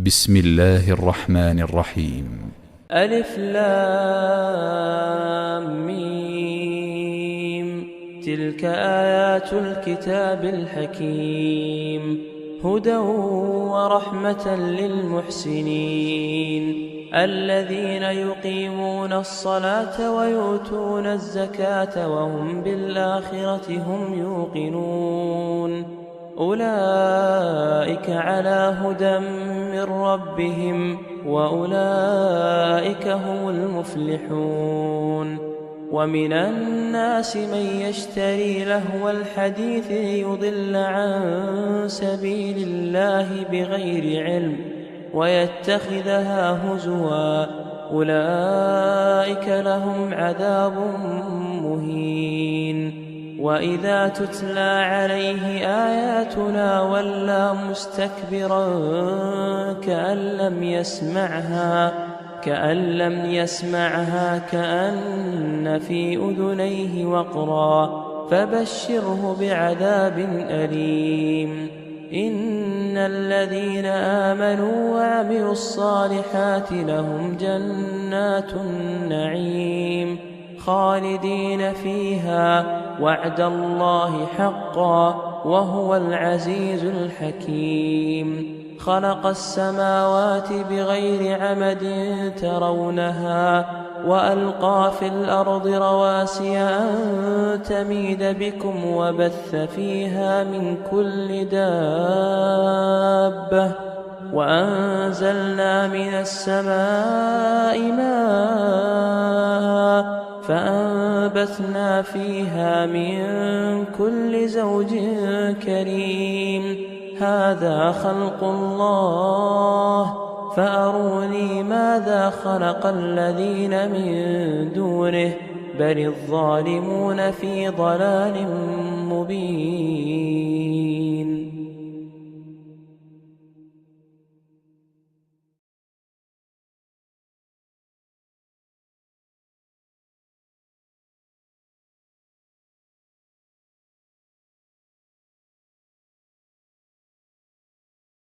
بسم الله الرحمن الرحيم. ألف لام ميم. تلك آيات الكتاب الحكيم، هدى ورحمة للمحسنين الذين يقيمون الصلاة ويؤتون الزكاة وهم بالآخرة هم يوقنون. أولئك على هدى من ربهم وأولئك هم المفلحون. ومن الناس من يشتري لهو الحديث ليضل عن سبيل الله بغير علم ويتخذها هزوا، أولئك لهم عذاب مهين. وإذا تتلى عليه آياتنا ولى مستكبرا كأن لم يسمعها كأن في أذنيه وقرا، فبشره بعذاب أليم. إن الذين آمنوا وعملوا الصالحات لهم جنات النعيم خالدين فيها، وعد الله حقا وهو العزيز الحكيم. خلق السماوات بغير عمد ترونها وألقى في الأرض رواسي أن تميد بكم وبث فيها من كل دابة، وأنزلنا من السماء ماء فأنبتنا فيها من كل زوج كريم. هذا خلق الله فأروني ماذا خلق الذين من دونه، بل الظالمون في ضلال مبين.